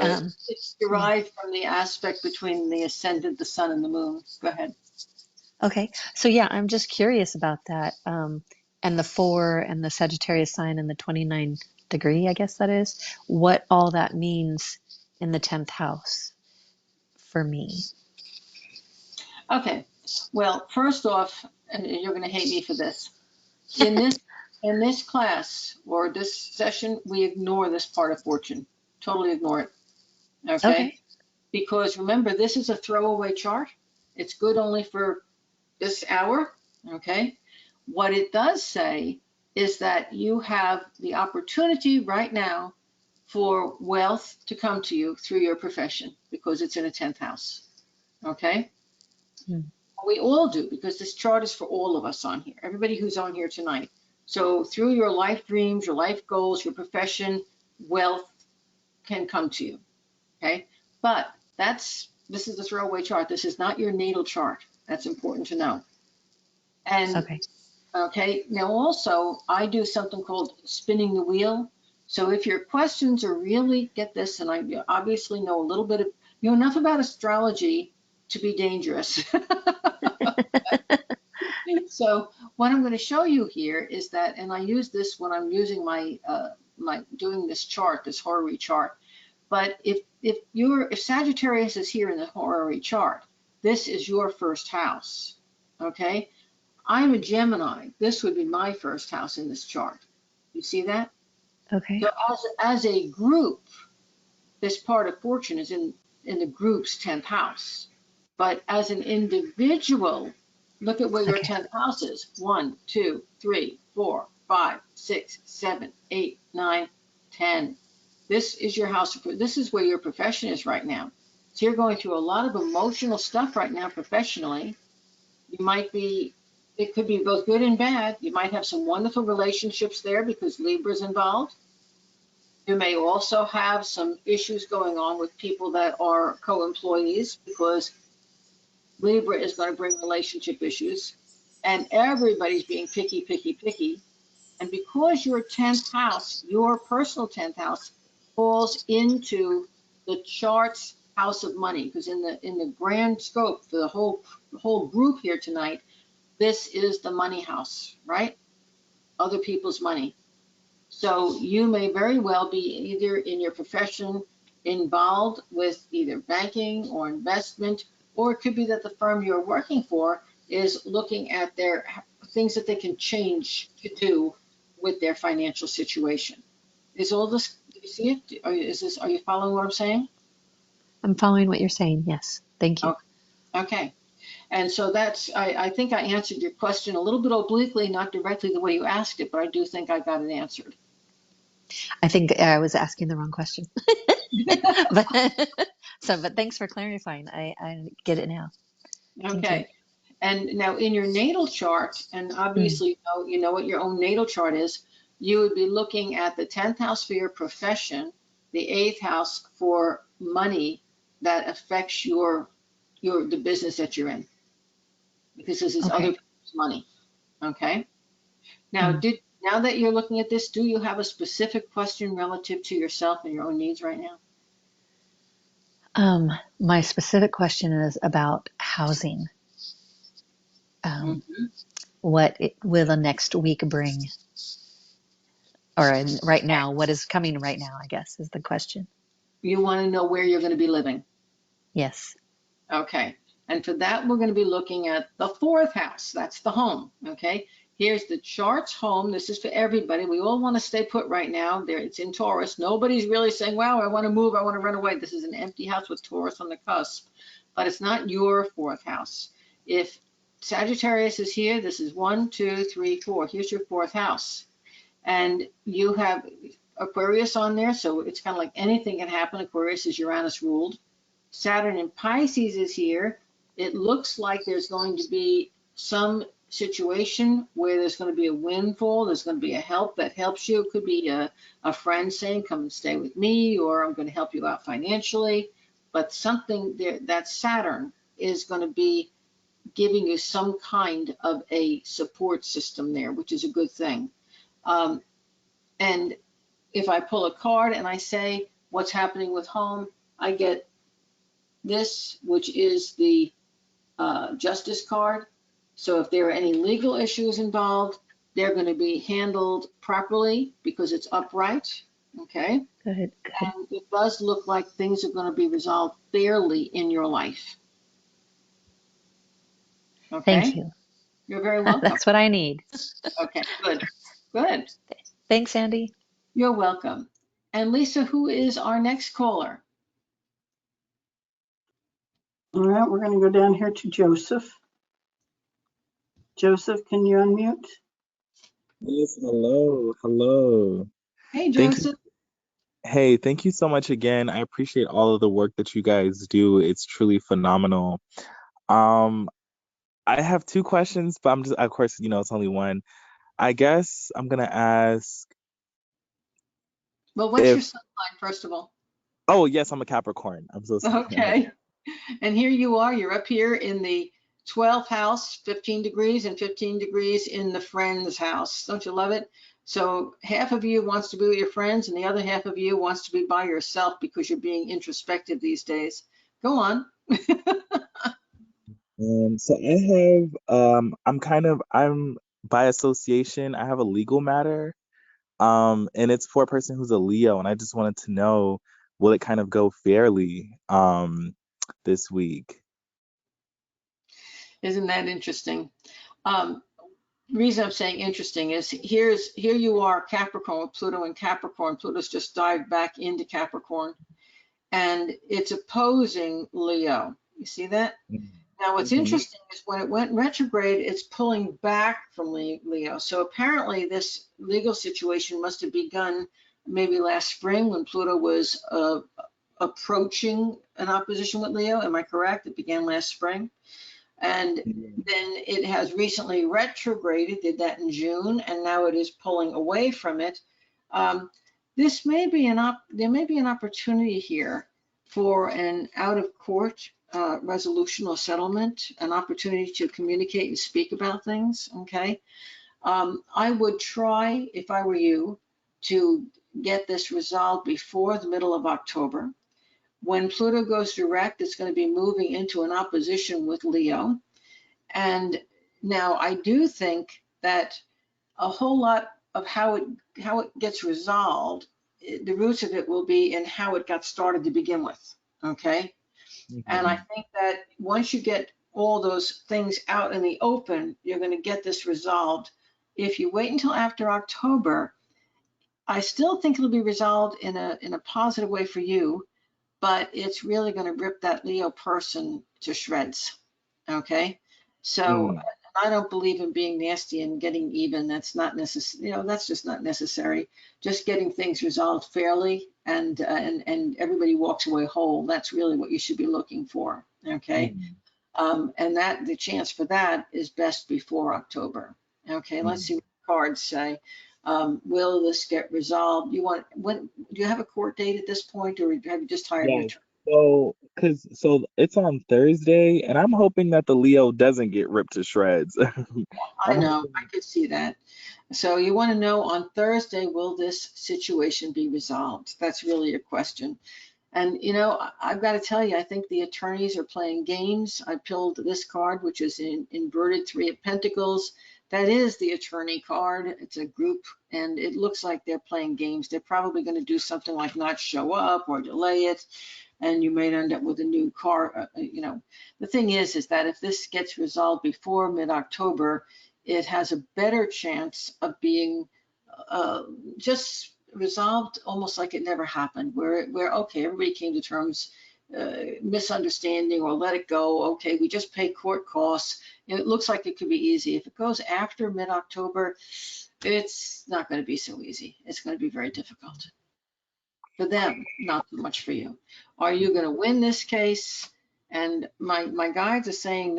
it's derived from the aspect between the ascendant, the sun, and the moon. Go ahead. okay. So yeah, I'm just curious about that. And the 4 and the Sagittarius sign and the 29 degree, I guess that is, what all that means in the 10th house for me. Okay. Well, first off, and you're going to hate me for this. In this class or this session, we ignore this part of fortune. Totally ignore it. Okay? Okay. Because remember, this is a throwaway chart. It's good only for this hour. Okay? What it does say is that you have the opportunity right now for wealth to come to you through your profession because it's in a 10th house. Okay? Hmm. We all do, because this chart is for all of us on here, everybody who's on here tonight. So through your life dreams, your life goals, your profession, wealth can come to you. Okay? But this is a throwaway chart. This is not your natal chart. That's important to know. And Okay. okay, now also I do something called spinning the wheel. So if your questions are really, get this, and I obviously know a little bit of, enough about astrology to be dangerous. So what I'm going to show you here is that, and I use this when I'm using my doing this chart, this horary chart. But if Sagittarius is here in the horary chart, this is your first house. Okay, I'm a Gemini. This would be my first house in this chart. You see that? Okay. So as a group, this part of fortune is in the group's 10th house. But as an individual, look at where your Okay. 10th house is. 1, 2, 3, 4, 5, 6, 7, 8, 9, 10. This is your house. This is where your profession is right now. So you're going through a lot of emotional stuff right now professionally. It could be both good and bad. You might have some wonderful relationships there because Libra's involved. You may also have some issues going on with people that are co-employees, because Libra is going to bring relationship issues, and everybody's being picky, picky, picky. And because your 10th house, your personal 10th house, falls into the chart's house of money, because in the grand scope for the whole group here tonight, this is the money house, right? Other people's money. So you may very well be either in your profession involved with either banking or investment, or it could be that the firm you're working for is looking at their things that they can change to do with their financial situation. Is all this, do you see it? Are you following what I'm saying? I'm following what you're saying. Yes. Thank you. Okay. And so I think I answered your question a little bit obliquely, not directly the way you asked it, but I do think I got it answered. I think I was asking the wrong question. but but thanks for clarifying. I get it now. Thank you. Okay. And now in your natal chart, and obviously you know what your own natal chart is, you would be looking at the 10th house for your profession, the 8th house for money that affects the business that you're in, because this is Okay. other people's money. Okay. Now, now that you're looking at this, do you have a specific question relative to yourself and your own needs right now? My specific question is about housing. What will the next week bring? Or right now, what is coming right now, I guess, is the question. You want to know where you're going to be living. Yes. Okay. And for that, we're going to be looking at the 4th house. That's the home. Okay. Here's the chart's home. This is for everybody. We all want to stay put right now. There, it's in Taurus. Nobody's really saying, wow, I want to move. I want to run away. This is an empty house with Taurus on the cusp. But it's not your 4th house. If Sagittarius is here, this is 1, 2, 3, 4. Here's your 4th house. And you have Aquarius on there. So it's kind of like anything can happen. Aquarius is Uranus ruled. Saturn in Pisces is here. It looks like there's going to be some situation where there's going to be a windfall. There's going to be a help that helps you. It could be a friend saying, come and stay with me, or I'm going to help you out financially. But something there, that Saturn is going to be giving you some kind of a support system there, which is a good thing. And if I pull a card and I say, what's happening with home, I get this, which is the justice card. So if there are any legal issues involved, they're going to be handled properly because it's upright. Okay. Good. And it does look like things are going to be resolved fairly in your life. Okay. Thank you. You're very welcome. That's what I need. Okay, good. Good. Thanks, Andy. You're welcome. And Lisa, who is our next caller? All right, we're going to go down here to Joseph. Joseph, can you unmute? Yes, hello, hello. Hey, Thank you. Joseph. Hey, thank you so much again. I appreciate all of the work that you guys do. It's truly phenomenal. Um, I have two questions, but I'm just, of course, it's only one. I guess I'm gonna ask Well, what's your if, sun sign, first of all? oh yes, I'm a Capricorn. I'm so sorry. Okay. And here you are, you're up here in the 12th house, 15 degrees, and 15 degrees in the friend's house. Don't you love it? So half of you wants to be with your friends, and the other half of you wants to be by yourself because you're being introspective these days. Go on. So I have, I'm by association, I have a legal matter. And it's for a person who's a Leo, and I just wanted to know, will it kind of go fairly, this week? Isn't that interesting? Um, the reason I'm saying interesting is here you are, Capricorn, with Pluto in Capricorn. Pluto's just dived back into Capricorn, and it's opposing Leo. You see that? Now, what's Mhm. interesting is when it went retrograde, it's pulling back from Leo. So apparently this legal situation must have begun maybe last spring when Pluto was approaching an opposition with Leo. Am I correct? It began last spring. And then it has recently retrograded, did that in June, and now it is pulling away from it. this may be there may be an opportunity here for an out-of-court resolution or settlement, an opportunity to communicate and speak about things, okay? I would try, if I were you, to get this resolved before the middle of October. When Pluto goes direct, it's going to be moving into an opposition with Leo. And now I do think that a whole lot of how it gets resolved, the roots of it will be in how it got started to begin with, okay? And I think that once you get all those things out in the open, you're going to get this resolved. If you wait until after October, I still think it'll be resolved in a positive way for you, but it's really going to rip that Leo person to shreds, okay? So I don't believe in being nasty and getting even. That's not necessary. You know, that's just not necessary. Just getting things resolved fairly and everybody walks away whole. That's really what you should be looking for. Okay. And that the chance for that is best before October. Okay. Let's see what the cards say. Will this get resolved? When do you have a court date at this point, or have you just hired your Yeah. attorney? So it's on Thursday, and I'm hoping that the Leo doesn't get ripped to shreds. I I'm know, hoping, I could see that. So you want to know on Thursday, will this situation be resolved? That's really your question. And, you know, I've got to tell you, I think the attorneys are playing games. I pulled this card, which is in inverted Three of Pentacles. That is the attorney card. It's a group, and it looks like they're playing games. They're probably going to do something like not show up or delay it, and you may end up with a new car. You know, the thing is that if this gets resolved before mid-October, it has a better chance of being just resolved almost like it never happened, where okay, everybody came to terms, misunderstanding or let it go. Okay, we just pay court costs. It looks like it could be easy. If it goes after mid-October, it's not going to be so easy. It's going to be very difficult for them, not so much for you. Are you going to win this case? And my guides are saying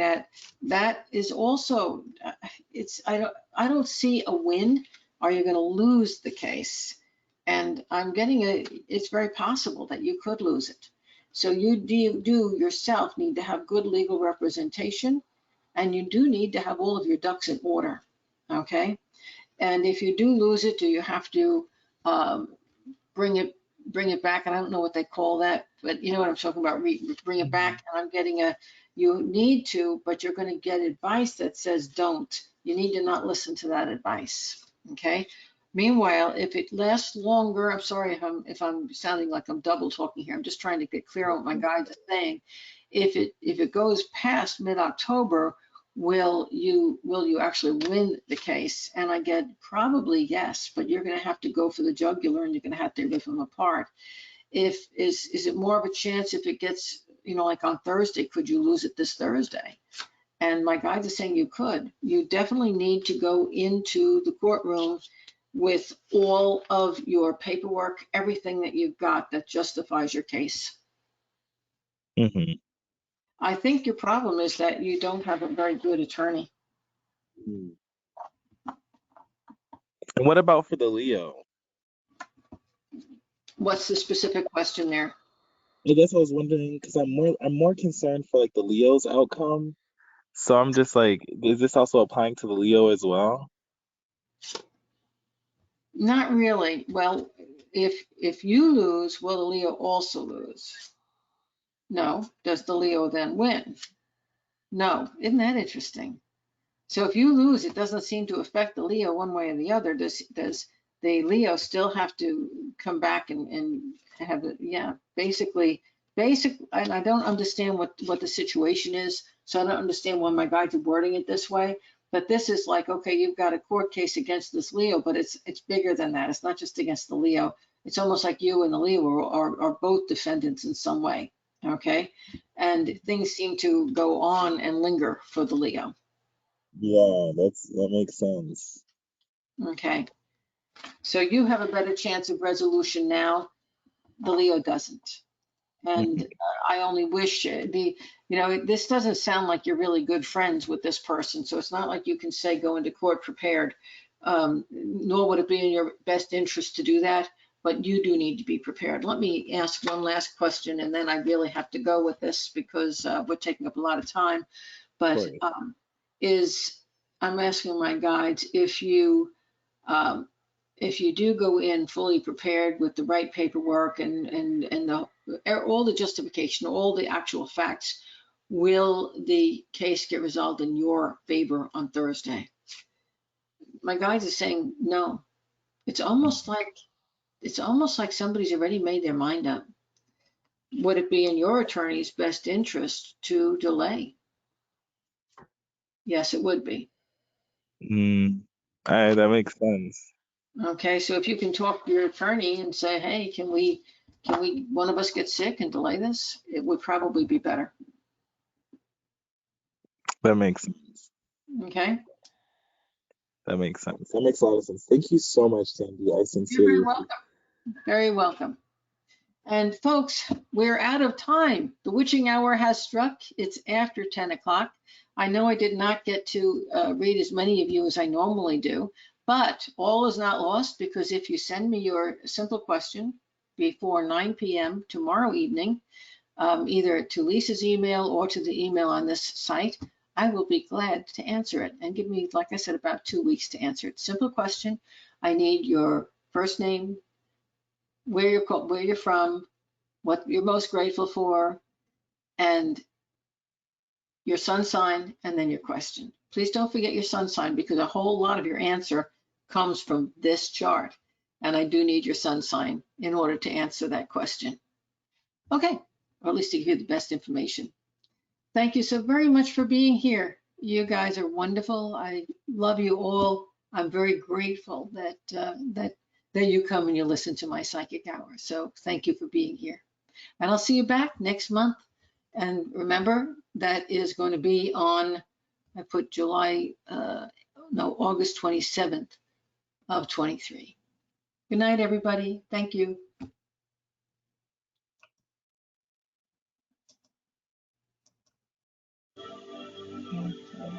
that is also I don't see a win. Are you going to lose the case? And I'm getting it's very possible that you could lose it. So you do yourself need to have good legal representation, and you do need to have all of your ducks in order. Okay. And if you do lose it, do you have to bring it back? And I don't know what they call that, but you know what I'm talking about. Bring it back. And I'm getting you need to, but you're going to get advice that says don't. You need to not listen to that advice. Okay. Meanwhile, if it lasts longer, I'm sorry if I'm sounding like I'm double talking here. I'm just trying to get clear on what my guides are saying. If it goes past mid-October, will you actually win the case? And I get probably yes, but you're going to have to go for the jugular, and you're going to have to rip them apart. Is it more of a chance if it gets, you know, like on Thursday, could you lose it this Thursday? And my guides are saying you could. You definitely need to go into the courtroom with all of your paperwork, everything that you've got that justifies your case. I think your problem is that you don't have a very good attorney. And what about for the Leo? What's the specific question there? I guess I was wondering because I'm more concerned for like the Leo's outcome. So I'm just like, is this also applying to the Leo as well? Not really. Well, if you lose, will the Leo also lose? No. Does the Leo then win? No. Isn't that interesting? So if you lose, it doesn't seem to affect the Leo one way or the other. Does the Leo still have to come back and have it? Yeah, basically, and I don't understand what the situation is, so I don't understand why my guides are wording it this way. But this is like, okay, you've got a court case against this Leo, but it's bigger than that. It's not just against the Leo. It's almost like you and the Leo are both defendants in some way. Okay, and things seem to go on and linger for the Leo. Yeah, that makes sense. Okay, so you have a better chance of resolution now. The Leo doesn't. And I only wish this doesn't sound like you're really good friends with this person. So it's not like you can say go into court prepared, nor would it be in your best interest to do that. but you do need to be prepared. Let me ask one last question, and then I really have to go with this because we're taking up a lot of time. But Sorry. I'm asking my guides um, if you do go in fully prepared with the right paperwork and all the justification, all the actual facts, will the case get resolved in your favor on Thursday? My guides are saying no. It's almost like somebody's already made their mind up. Would it be in your attorney's best interest to delay? Yes, it would be. All right, that makes sense. Okay, so if you can talk to your attorney and say, hey, can we, one of us get sick and delay this? It would probably be better. That makes sense. Okay, That makes sense. That makes a lot of sense. Thank you so much, Sandy. I you're very sincerely welcome. Very welcome. And folks, we're out of time. The witching hour has struck. It's after 10 o'clock. I know I did not get to read as many of you as I normally do, but all is not lost, because if you send me your simple question before 9 p.m. tomorrow evening, either to Lisa's email or to the email on this site, I will be glad to answer it. And give me, like I said, about 2 weeks to answer it. Simple question. I need your first name, where you're from, what you're most grateful for, and your sun sign, and then your question. Please don't forget your sun sign, because a whole lot of your answer comes from this chart. And I do need your sun sign in order to answer that question. Okay, or at least to give you the best information. Thank you so very much for being here. You guys are wonderful. I love you all. I'm very grateful that you come and you listen to my psychic hour. So thank you for being here. And I'll see you back next month. And remember, that is going to be on, I put August 27th of 23. Good night, everybody. Thank you.